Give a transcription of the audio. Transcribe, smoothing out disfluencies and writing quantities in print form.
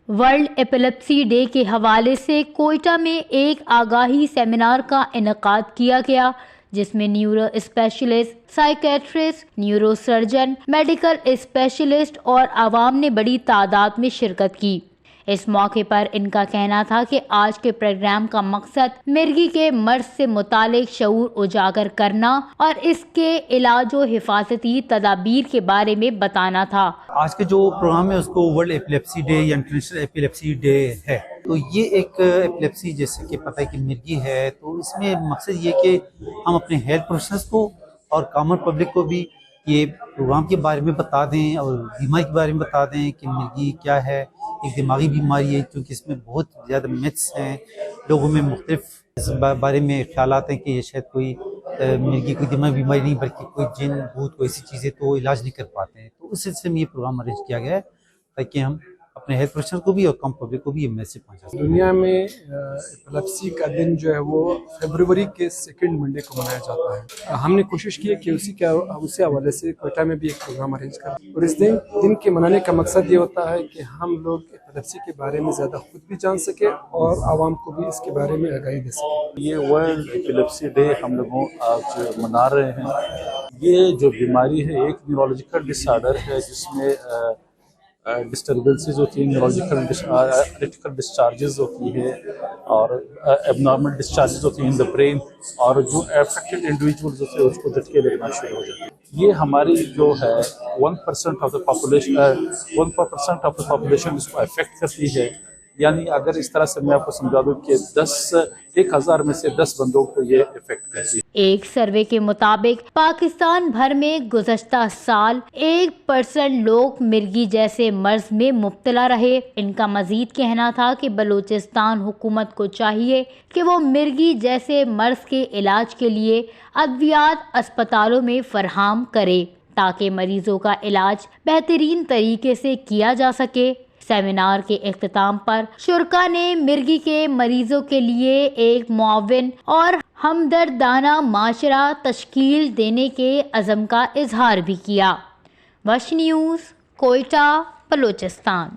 World epilepsy day کے حوالے سے کوئٹہ میں ایک آگاہی سیمینار کا انعقاد کیا گیا، جس میں neuro specialist, psychiatrist, neuro surgeon, medical specialist اور عوام نے بڑی تعداد میں شرکت کی۔ اس موقع پر ان کا کہنا تھا کہ آج کے پروگرام کا مقصد مرگی کے مرض سے متعلق شعور اجاگر کرنا اور اس کے علاج و حفاظتی تدابیر کے بارے میں بتانا تھا۔ آج کے جو پروگرام ہے اس کو ورلڈ ایپیلیپسی ڈے یا انٹرنیشنل ایپیلیپسی ڈے ہے، تو یہ ایک ایپیلیپسی جیسے کہ پتہ ہے کہ مرگی ہے، تو اس میں مقصد یہ کہ ہم اپنے ہیلتھ پروفیشنلز کو اور کامن پبلک کو بھی یہ پروگرام کے بارے میں بتا دیں اور بیماری کے بارے میں بتا دیں کہ مرگی کیا ہے، ایک دماغی بیماری ہے، کیونکہ اس میں بہت زیادہ میتھس ہیں، لوگوں میں مختلف اس بارے میں خیالات ہیں کہ یہ شاید کوئی مرگی کوئی دماغی بیماری نہیں بلکہ کوئی جن بھوت کوئی ایسی چیزیں تو علاج نہیں کر پاتے ہیں، تو اس سلسلے میں یہ پروگرام ارینج کیا گیا ہے تاکہ ہم اپنے ہیلتھ پروفیشنل کو بھی اور کام پبلک کو بھی یہ میسج پہنچا سکیں۔ دنیا میں ایپیلیپسی کا دن جو ہے وہ فیبروری کے سیکنڈ منڈے کو منایا جاتا ہے۔ ہم نے کوشش کی ہے کہ اسی حوالے سے کوئٹہ میں بھی ایک پروگرام ارینج کریں، اور اس دن کے منانے کا مقصد یہ ہوتا ہے کہ ہم لوگ ایپیلیپسی کے بارے میں زیادہ خود بھی جان سکیں اور عوام کو بھی اس کے بارے میں آگاہی دے سکیں۔ یہ ورلڈ ایپیلیپسی ڈے ہم لوگوں آج منا رہے ہیں۔ یہ جو بیماری ہے ایک نیورولوجیکل ڈس آرڈر ہے جس میں ڈسٹربنسز ہوتی ہیں، نیورولوجیکل الیکٹریکل ڈسچارجز ہوتی ہے اور ایب نارمل ڈسچارجز ہوتی ہیں ان دا برین، اور جو افیکٹڈ انڈیویجولز ہوتے ہیں اس کو جھٹکے لگنا شروع ہو جاتے ہیں۔ یہ ہماری جو ہے 1% آف دا پاپولیشن اس کو افیکٹ کرتی ہے، یعنی اگر اس طرح سے میں آپ کو سمجھا دوں کہ 1000 میں سے 10 بندوں کو یہ افیکٹ کرتی ہے۔ ایک سروے کے مطابق پاکستان بھر میں گزشتہ سال 1% لوگ مرگی جیسے مرض میں مبتلا رہے۔ ان کا مزید کہنا تھا کہ بلوچستان حکومت کو چاہیے کہ وہ مرگی جیسے مرض کے علاج کے لیے ادویات اسپتالوں میں فراہم کرے تاکہ مریضوں کا علاج بہترین طریقے سے کیا جا سکے۔ سیمینار کے اختتام پر شرکا نے مرگی کے مریضوں کے لیے ایک معاون اور ہمدردانہ معاشرہ تشکیل دینے کے عزم کا اظہار بھی کیا۔ وش نیوز، کوئٹہ، بلوچستان۔